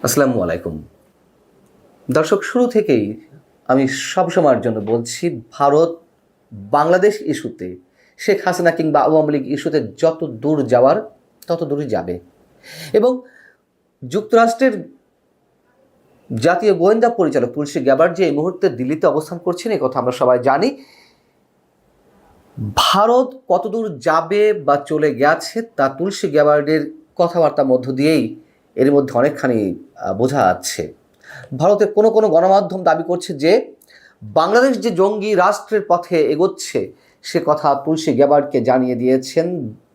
আসসালামু আলাইকুম। দর্শক, শুরু থেকেই আমি সবসময়ের জন্য বলছি, ভারত বাংলাদেশ ইস্যুতে, শেখ হাসিনা কিংবা আওয়ামী লীগ ইস্যুতে যত দূর যাওয়ার তত দূরই যাবে। এবং যুক্তরাষ্ট্রের জাতীয় গোয়েন্দা পরিচালক তুলসী গ্যাবার্ড যে এই মুহূর্তে দিল্লিতে অবস্থান করছেন, এই কথা আমরা সবাই জানি। ভারত কতদূর যাবে বা চলে গেছে তা তুলসী গ্যাবার্ডের কথাবার্তার মধ্য দিয়েই এর মধ্যে অনেকখানি বোঝা যাচ্ছে। ভারতের কোনো কোনো গণমাধ্যম দাবি করছে যে বাংলাদেশ যে জঙ্গি রাষ্ট্রের পথে এগোচ্ছে সে কথা তুলসী গ্যাবার্ডকে জানিয়ে দিয়েছেন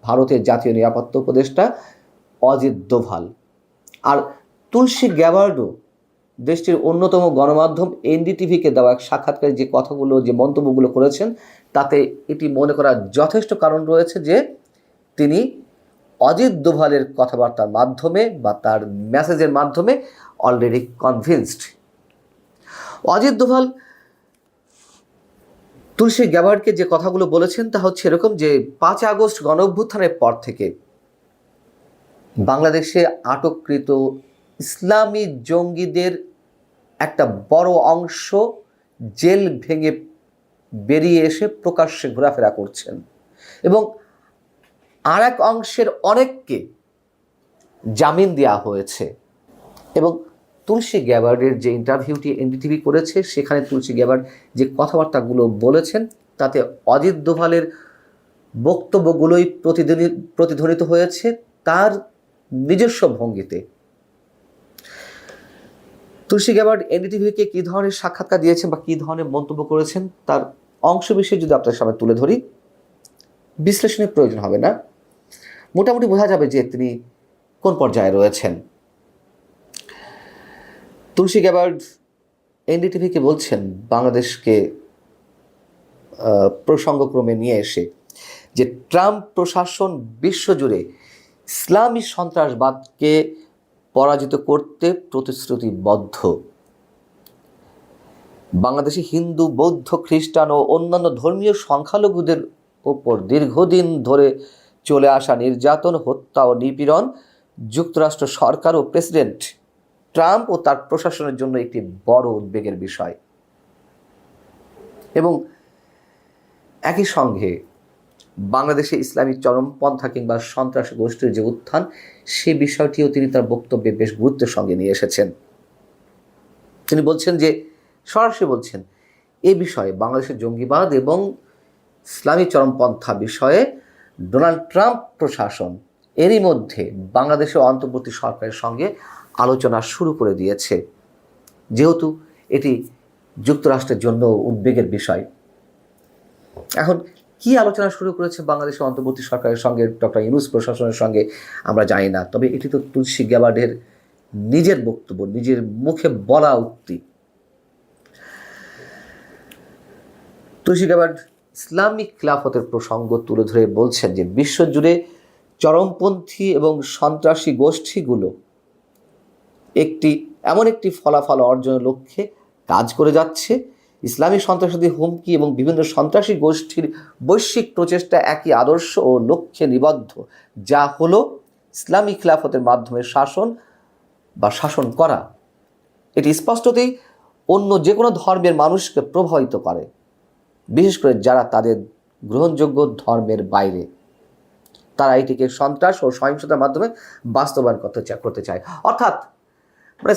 ভারতের জাতীয় নিরাপত্তা উপদেষ্টা অজিত দোভাল। আর তুলসী গ্যাবার্ডও দেশটির অন্যতম গণমাধ্যম এনডিটিভিকে দেওয়া এক সাক্ষাৎকারে যে কথাগুলো, যে মন্তব্যগুলো করেছেন, তাতে এটি মনে করার যথেষ্ট কারণ রয়েছে যে তিনি অজিত দোভালের কথাবার্তার মাধ্যমে বা তার মেসেজের মাধ্যমে অলরেডি কনভিন্সড। অজিত দোভাল তুলসী গ্যাবার্ডকে যে কথাগুলো বলেছেন তা হচ্ছে এরকম যে 5 আগস্ট গণ অভ্যুত্থানের পর থেকে বাংলাদেশে আটককৃত ইসলামী জঙ্গিদের একটা বড় অংশ জেল ভেঙে বেরিয়ে এসে প্রকাশ্যে ঘোরাফেরা করছেন এবং আর এক অংশের অনেককে জামিন দেওয়া হয়েছে। এবং তুলসী গ্যাবার্ডের যে ইন্টারভিউটি এনডিটিভি করেছে সেখানে তুলসী গ্যাবার্ড যে কথাবার্তাগুলো বলেছেন তাতে অজিত দোভালের বক্তব্যগুলোই প্রতিধ্বনিত হয়েছে তার নিজস্ব ভঙ্গিতে। তুলসী গ্যাবার্ড এনডিটিভিকে কী ধরনের সাক্ষাৎকার দিয়েছেন বা কী ধরনের মন্তব্য করেছেন তার অংশবিশেষ যদি আপনার সামনে তুলে ধরি, বিশ্লেষণের প্রয়োজন হবে না, মোটামুটি বোঝা যাবে যে তিনি কোন পর্যায়ে রয়েছেন। তুলসী গ্যাবার্ড এনডিটিভিকে বলছেন বাংলাদেশকে প্রসঙ্গক্রমে নিয়ে এসে যে ট্রাম্প প্রশাসন বিশ্বজুড়ে ইসলামী সন্ত্রাসবাদকে পরাজিত করতে প্রতিশ্রুতিবদ্ধ। বাংলাদেশে হিন্দু, বৌদ্ধ, খ্রিস্টান ও অন্যান্য ধর্মীয় সংখ্যালঘুদের ওপর দীর্ঘদিন ধরে চলে আসা নির্যাতন, হত্যা ও নিপীড়ন যুক্তরাষ্ট্র সরকার ও প্রেসিডেন্ট ট্রাম্প ও তার প্রশাসনের জন্য একটি বড় উদ্বেগের বিষয়। এবং একই সঙ্গে বাংলাদেশে ইসলামী চরমপন্থা কিংবা সন্ত্রাসী গোষ্ঠীর যে উত্থান সে বিষয়টিও তিনি তার বক্তব্যে বেশ গুরুত্বের সঙ্গে নিয়ে এসেছেন। তিনি বলছেন যে, সরাসরি বলছেন, এ বিষয়ে বাংলাদেশের জঙ্গিবাদ এবং ইসলামী চরমপন্থা বিষয়ে ডোনাল্ড ট্রাম্প প্রশাসন এরই মধ্যে বাংলাদেশের অন্তর্বর্তী সরকারের সঙ্গে আলোচনা শুরু করে দিয়েছে, যেহেতু এটি যুক্তরাষ্ট্রের জন্য উদ্বেগের বিষয়। এখন কি আলোচনা শুরু করেছে বাংলাদেশের অন্তর্বর্তী সরকারের সঙ্গে ডক্টর ইউনূস প্রশাসনের সঙ্গে আমরা জানি না, তবে এটি তো তুলসী গ্যাবার্ডের নিজের বক্তব্য, নিজের মুখে বলা উক্তি। তুলসী গ্যাবার্ড ইসলামিক খিলাফতের প্রসঙ্গ তুলে ধরে বলছেন যে বিশ্বজুড়ে চরমপন্থী এবং সন্ত্রাসী গোষ্ঠীগুলো এমন একটি ফলাফল অর্জনের লক্ষ্যে কাজ করে যাচ্ছে। ইসলামী সন্ত্রাসবাদী হুমকি এবং বিভিন্ন সন্ত্রাসী গোষ্ঠীর বৈশ্বিক প্রচেষ্টা একই আদর্শ ও লক্ষ্যে নিবদ্ধ, যা হলো ইসলামী খিলাফতের মাধ্যমে শাসন বা শাসন করা। এটি স্পষ্টতই অন্য যে কোনো ধর্মের মানুষকে প্রভাবিত করে, বিশেষ করে যারা তাদের গ্রহণযোগ্য ধর্মের বাইরে। তারা এটিকে সন্ত্রাস ও সহিংসতার মাধ্যমে বাস্তবায়ন করতে চায়। অর্থাৎ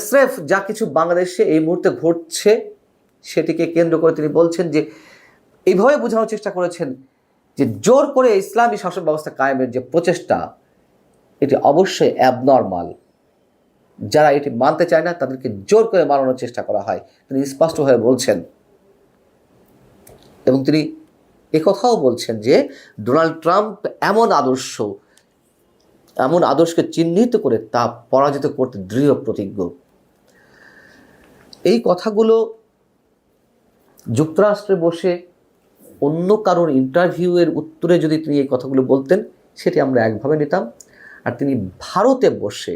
স্রেফ যা কিছু বাংলাদেশে এই মুহূর্তে ঘটছে সেটিকে কেন্দ্র করে তিনি বলছেন যে, এইভাবে বোঝানোর চেষ্টা করেছেন যে জোর করে ইসলামী শাসন ব্যবস্থা কায়েমের যে প্রচেষ্টা এটি অবশ্যই অ্যাবনর্মাল। যারা এটি মানতে চায় না তাদেরকে জোর করে মানানোর চেষ্টা করা হয়, তিনি স্পষ্টভাবে বলছেন। এবং তিনি একথাও বলছেন যে ডোনাল্ড ট্রাম্প এমন আদর্শকে চিহ্নিত করে তা পরাজিত করতে দৃঢ় প্রতিজ্ঞ। এই কথাগুলো যুক্তরাষ্ট্রে বসে অন্য কারোর ইন্টারভিউয়ের উত্তরে যদি তিনি এই কথাগুলো বলতেন সেটি আমরা একভাবে নিতাম, আর তিনি ভারতে বসে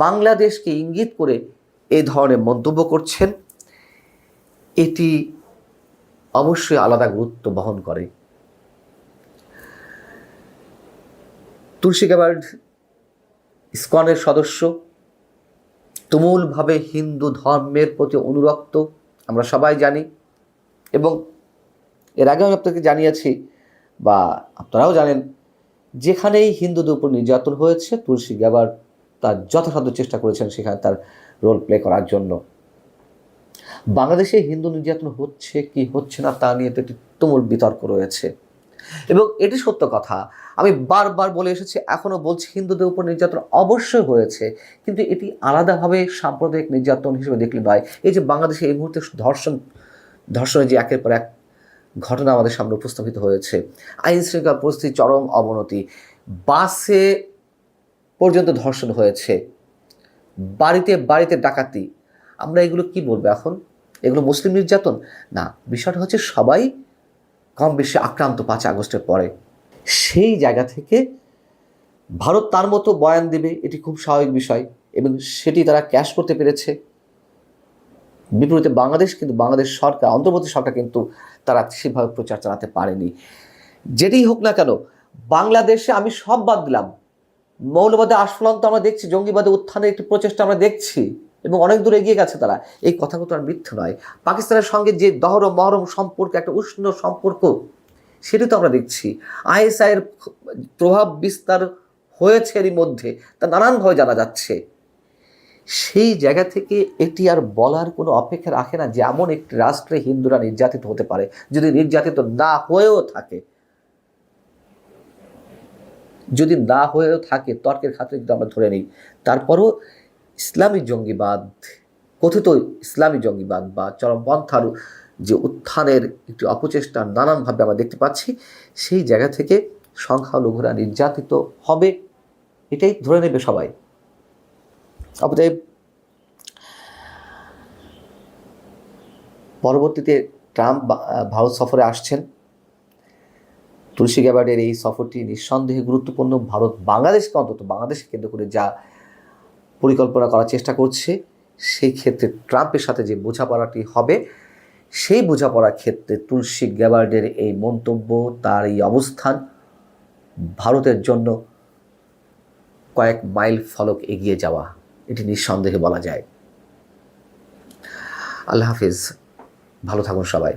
বাংলাদেশকে ইঙ্গিত করে এই ধরনের মন্তব্য করছেন, এটি অবশ্যই আলাদা গুরুত্ব বহন করে। তুলসী গ্যাবার্ড ইসকনের সদস্য, তুমুলভাবে হিন্দু ধর্মের প্রতি অনুরক্ত আমরা সবাই জানি, এবং এর আগে আমি আপনাকে জানিয়েছি বা আপনারাও জানেন, যেখানেই হিন্দুদের উপর নির্যাতন হয়েছে তুলসী গ্যাবার্ড তার যথাসাধ্য চেষ্টা করেছেন সেখানে তার রোল প্লে করার জন্য। বাংলাদেশে হিন্দু নির্যাতন হচ্ছে কি হচ্ছে না তা নিয়ে তো একটি তুমুল বিতর্ক রয়েছে, এবং এটি সত্য কথা। আমি বারবার বলে এসেছি, এখনও বলছি, হিন্দুদের উপর নির্যাতন অবশ্যই হয়েছে, কিন্তু এটি আলাদাভাবে সাম্প্রদায়িক নির্যাতন হিসেবে দেখলে নয়। এই যে বাংলাদেশে এই মুহূর্তে ধর্ষণের যে একের পর এক ঘটনা আমাদের সামনে উপস্থাপিত হয়েছে, আইন শৃঙ্খলা পরিস্থিতি চরম অবনতি, বাসে পর্যন্ত ধর্ষণ হয়েছে, বাড়িতে বাড়িতে ডাকাতি, আমরা এগুলো কি বলবো এখন? এগুলো মুসলিম নির্যাতন? না, বিষয়টা হচ্ছে সবাই কম বেশি আক্রান্ত 5 আগস্টের পরে। সেই জায়গা থেকে ভারত তার মতো বয়ান দেবে, এটি খুব স্বাভাবিক বিষয়, এবং সেটি তারা ক্যাশ করতে পেরেছে। বিপরীতে বাংলাদেশ সরকার, অন্তর্বর্তী সরকার কিন্তু তারা সেভাবে প্রচার চালাতে পারেনি। যেটি হোক না কেন, বাংলাদেশে আমি সব বাদ দিলাম, মৌলবাদে আস্ফলন তো আমরা দেখছি, জঙ্গিবাদে উত্থানের একটি প্রচেষ্টা আমরা দেখছি, এবং অনেক দূর এগিয়ে গেছে তারা, এই কথাগুলো আর মিথ্যে নয়। পাকিস্তানের সঙ্গে যে মহরম সম্পর্ক, একটা উষ্ণ সম্পর্ক, সেটি তো আমরা দেখছি। আইএসআইয়ের প্রভাব বিস্তার হয়েছে এরই মধ্যে, তা নানানভাবে জানা যাচ্ছে। সেই জায়গা থেকে এটি আর বলার কোনো অপেক্ষা রাখে না যে এমন একটি রাষ্ট্রে হিন্দুরা নির্যাতিত হতে পারে। যদি নির্যাতিত না হয়েও থাকে, তর্কের খাতিরে যদি আমরা ধরে নিই, তারপরও ইসলামী জঙ্গিবাদ, কথিত ইসলামী জঙ্গিবাদ বা চরমপন্থার যে উত্থানের একটি অপচেষ্টা নানানভাবে আমরা দেখতে পাচ্ছি, সেই জায়গা থেকে সংখ্যালঘুরা নির্যাতিত হবে, এটাই ধরে নেবে সবাই। অতএব পরবর্তীতে ট্রাম্প ভারত সফরে আসছেন। তুলসী গ্যাবার্ডের এই সফরটি নিঃসন্দেহে গুরুত্বপূর্ণ। ভারত বাংলাদেশকে কেন্দ্র করে যা পরিকল্পনা করার চেষ্টা করছে, সেই ক্ষেত্রে ট্রাম্পের সাথে যে বোঝাপড়াটি হবে, সেই বোঝাপড়ার ক্ষেত্রে তুলসী গ্যাবার্ডের এই মন্তব্য, তার এই অবস্থান ভারতের জন্য কয়েক মাইল ফলক এগিয়ে যাওয়া, এটি নিঃসন্দেহে বলা যায়। আল্লাহ হাফিজ, ভালো থাকুন সবাই।